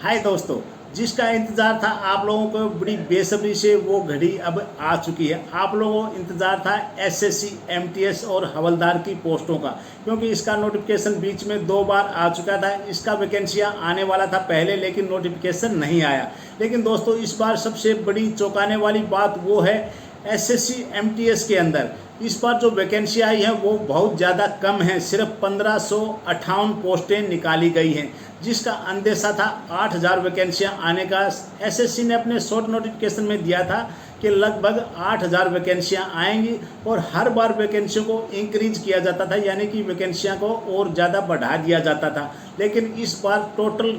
हाय दोस्तों, जिसका इंतज़ार था आप लोगों को बड़ी बेसब्री से वो घड़ी अब आ चुकी है। आप लोगों को इंतज़ार था एसएससी, एमटीएस और हवलदार की पोस्टों का, क्योंकि इसका नोटिफिकेशन बीच में 2 बार आ चुका था। इसका वैकेंसियाँ आने वाला था पहले, लेकिन नोटिफिकेशन नहीं आया। लेकिन दोस्तों इस बार सबसे बड़ी चौंकाने वाली बात वो है एसएससी एमटीएस के अंदर इस बार जो वैकेंसी आई है वो बहुत ज़्यादा कम है। सिर्फ 1558 पोस्टें निकाली गई हैं, जिसका अंदेशा था 8000 वैकेंसियाँ आने का। एसएससी ने अपने शॉर्ट नोटिफिकेशन में दिया था कि लगभग 8000 वैकेंसियाँ आएंगी और हर बार वैकेंसियों को इंक्रीज किया जाता था, यानी कि वैकेंसियाँ को और ज़्यादा बढ़ा दिया जाता था। लेकिन इस बार टोटल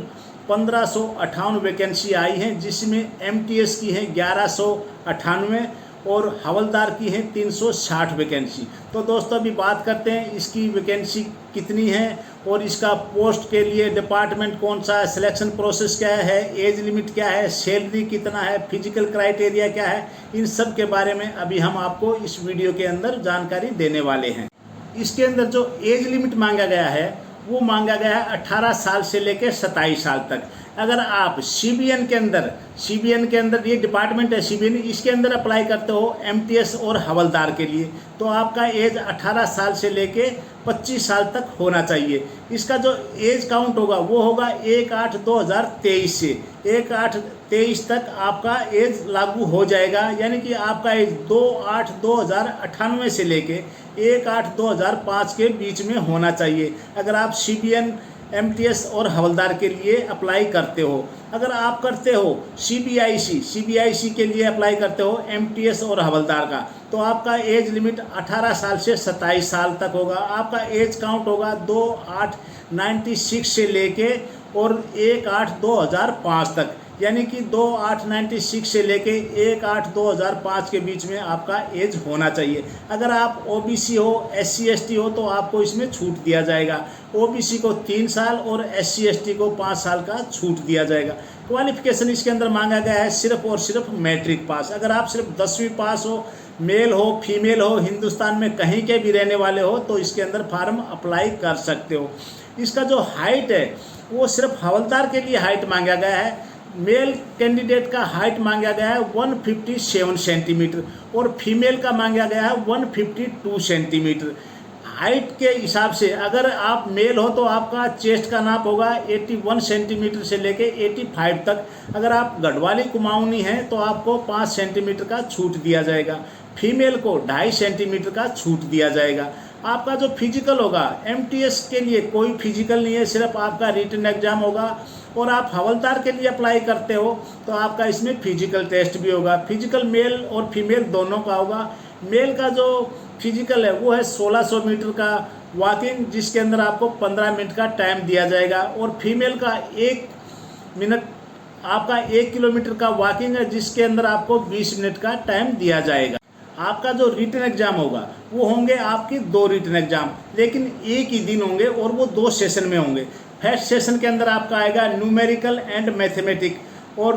1558 वैकेंसी आई हैं, जिसमें एमटीएस की हैं 1198 और हवलदार की हैं 360 वैकेंसी। तो दोस्तों अभी बात करते हैं इसकी वैकेंसी कितनी है और इसका पोस्ट के लिए डिपार्टमेंट कौन सा है, सिलेक्शन प्रोसेस क्या है, एज लिमिट क्या है, सैलरी कितना है, फिजिकल क्राइटेरिया क्या है। इन सब के बारे में अभी हम आपको इस वीडियो के अंदर जानकारी देने वाले हैं। इसके अंदर जो एज लिमिट मांगा गया है वो मांगा गया है 18 साल से लेकर 27 साल तक। अगर आप सीबीएन के अंदर ये डिपार्टमेंट है सीबीएन, इसके अंदर अप्लाई करते हो एमटीएस और हवलदार के लिए, तो आपका एज 18 साल से लेके 25 साल तक होना चाहिए। इसका जो एज काउंट होगा वो होगा 1/8/2023 से 1/8/23 तक आपका एज लागू हो जाएगा, यानी कि आपका एज 2/8/2098 से लेके 1/8/2005 के बीच में होना चाहिए अगर आप सीबीएन, एमटीएस और हवलदार के लिए अप्लाई करते हो। अगर आप करते हो सीबीआईसी के लिए अप्लाई करते हो एमटीएस और हवलदार का, तो आपका एज लिमिट 18 साल से 27 साल तक होगा। आपका एज काउंट होगा 2/8/96 से लेके और 1/8/2005 तक, यानी कि 2/8/96 से लेके 1/8/2005 के बीच में आपका एज होना चाहिए। अगर आप ओबीसी हो, SC ST हो, तो आपको इसमें छूट दिया जाएगा। ओबीसी को 3 साल और SC ST को 5 साल का छूट दिया जाएगा। क्वालिफिकेशन इसके अंदर मांगा गया है सिर्फ और सिर्फ मैट्रिक पास। अगर आप सिर्फ 10वीं पास हो, मेल हो, फीमेल हो, हिंदुस्तान में कहीं के भी रहने वाले हो, तो इसके अंदर फॉर्म अप्लाई कर सकते हो। इसका जो हाइट है वो सिर्फ हवलदार के लिए हाइट मांगा गया है। मेल कैंडिडेट का हाइट मांगा गया है 157 सेंटीमीटर और फीमेल का मांगा गया है 152 सेंटीमीटर। हाइट के हिसाब से अगर आप मेल हो तो आपका चेस्ट का नाप होगा 81 सेंटीमीटर से लेके 85 तक। अगर आप गढ़वाली कुमाऊनी हैं तो आपको 5 सेंटीमीटर का छूट दिया जाएगा। फीमेल को 2.5 सेंटीमीटर का छूट दिया जाएगा। आपका जो फिजिकल होगा, एमटीएस के लिए कोई फिजिकल नहीं है, सिर्फ आपका रिटन एग्जाम होगा। और आप हवलदार के लिए अप्लाई करते हो तो आपका इसमें फिजिकल टेस्ट भी होगा। फिजिकल मेल और फीमेल दोनों का होगा। मेल का जो फिजिकल है वो है 1600 मीटर का वॉकिंग, जिसके अंदर आपको 15 मिनट का टाइम दिया जाएगा। और फीमेल का 1 मिनट आपका 1 किलोमीटर का वॉकिंग है, जिसके अंदर आपको 20 मिनट का टाइम दिया जाएगा। आपका जो रिटन एग्जाम होगा वो होंगे आपके 2 रिटन एग्जाम, लेकिन एक ही दिन होंगे और वो 2 सेशन में होंगे। फर्स्ट सेशन के अंदर आपका आएगा न्यूमेरिकल एंड मैथमेटिक और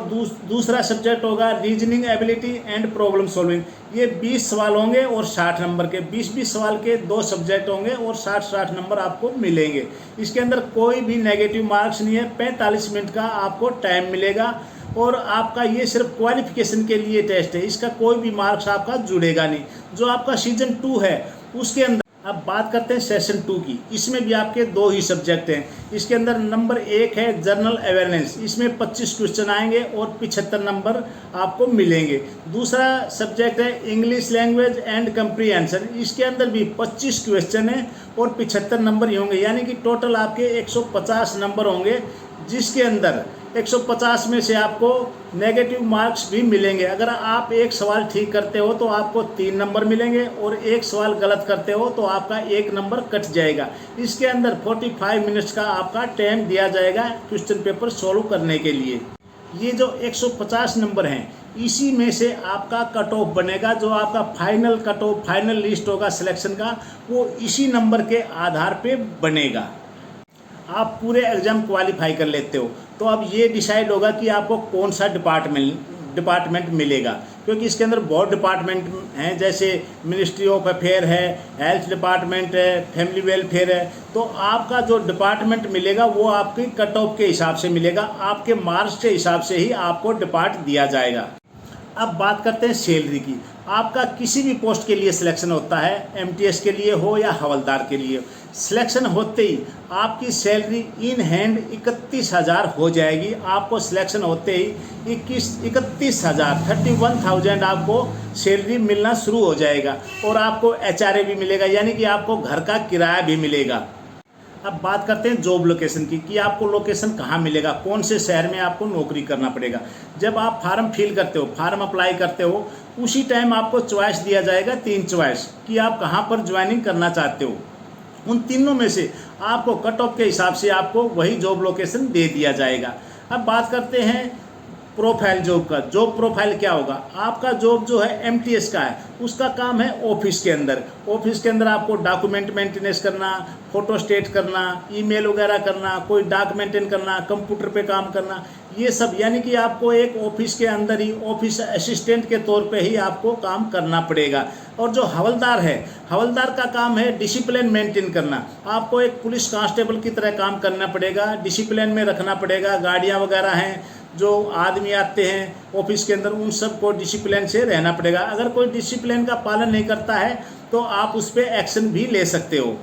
दूसरा सब्जेक्ट होगा reasoning ability and problem solving. ये 20 सवाल होंगे और 60 नंबर के, 20-20 सवाल के 2 सब्जेक्ट होंगे और 60-60 नंबर आपको मिलेंगे। इसके अंदर कोई भी नेगेटिव मार्क्स नहीं है। 45 मिनट का आपको टाइम मिलेगा और आपका ये सिर्फ क्वालिफिकेशन के लिए टेस्ट है, इसका कोई भी मार्क्स आपका जुड़ेगा नहीं। जो आपका सीजन 2 है उसके अंदर अब बात करते हैं सेशन 2 की। इसमें भी आपके 2 ही सब्जेक्ट हैं। इसके अंदर नंबर 1 है जनरल अवेयरनेस, इसमें 25 क्वेश्चन आएंगे और 75 नंबर आपको मिलेंगे। दूसरा सब्जेक्ट है इंग्लिश लैंग्वेज एंड कंप्रीहेंशन, इसके अंदर भी 25 क्वेश्चन है और 75 नंबर ही होंगे, यानी कि टोटल आपके 150 नंबर होंगे, जिसके अंदर 150 में से आपको नेगेटिव मार्क्स भी मिलेंगे। अगर आप एक सवाल ठीक करते हो तो आपको 3 नंबर मिलेंगे और एक सवाल गलत करते हो तो आपका 1 नंबर कट जाएगा। इसके अंदर 45 मिनट्स का आपका टाइम दिया जाएगा क्वेश्चन पेपर सॉल्व करने के लिए। ये जो 150 नंबर हैं इसी में से आपका कट ऑफ बनेगा। जो आपका final cut off, final list होगा सिलेक्शन का, वो इसी नंबर के आधार पे बनेगा। आप पूरे एग्जाम क्वालिफाई कर लेते हो तो अब ये डिसाइड होगा कि आपको कौन सा डिपार्टमेंट डिपार्टमेंट मिलेगा, क्योंकि इसके अंदर बहुत डिपार्टमेंट हैं, जैसे मिनिस्ट्री ऑफ अफेयर है, हेल्थ डिपार्टमेंट है, फैमिली वेलफेयर है। तो आपका जो डिपार्टमेंट मिलेगा वो आपकी कट ऑफ के हिसाब से मिलेगा, आपके मार्क्स के हिसाब से ही आपको डिपार्ट दिया जाएगा। अब बात करते हैं सैलरी की। आपका किसी भी पोस्ट के लिए सिलेक्शन होता है, एमटीएस के लिए हो या हवलदार के लिए, सिलेक्शन होते ही आपकी सैलरी इन हैंड 31,000 हो जाएगी। आपको सिलेक्शन होते ही 31,000 31,000 आपको सैलरी मिलना शुरू हो जाएगा, और आपको एचआरए भी मिलेगा, यानी कि आपको घर का किराया भी मिलेगा। अब बात करते हैं जॉब लोकेशन की, कि आपको लोकेशन कहाँ मिलेगा, कौन से शहर में आपको नौकरी करना पड़ेगा। जब आप फार्म फिल करते हो, फार्म अप्लाई करते हो, उसी टाइम आपको चॉइस दिया जाएगा, 3 चॉइस, कि आप कहाँ पर ज्वाइनिंग करना चाहते हो। उन तीनों में से आपको कट ऑफ के हिसाब से आपको वही जॉब लोकेशन दे दिया जाएगा। अब बात करते हैं प्रोफाइल जॉब का। जॉब प्रोफाइल क्या होगा? आपका जॉब जो है एमटीएस का है, उसका काम है ऑफिस के अंदर। ऑफिस के अंदर आपको डॉक्यूमेंट मेंटेनेंस करना, फोटो स्टेट करना, ईमेल वगैरह करना, कोई डॉक मेंटेन करना, कंप्यूटर पे काम करना, ये सब, यानी कि आपको एक ऑफिस के अंदर ही ऑफिस असिस्टेंट के तौर पे ही आपको काम करना पड़ेगा। और जो हवलदार है, हवलदार का काम है डिसिप्लिन मेंटेन करना। आपको एक पुलिस कांस्टेबल की तरह काम करना पड़ेगा, डिसिप्लिन में रखना पड़ेगा। गाड़ियाँ वगैरह हैं, जो आदमी आते हैं ऑफिस के अंदर, उन सबको डिसिप्लिन से रहना पड़ेगा। अगर कोई डिसिप्लिन का पालन नहीं करता है तो आप उस पर एक्शन भी ले सकते हो।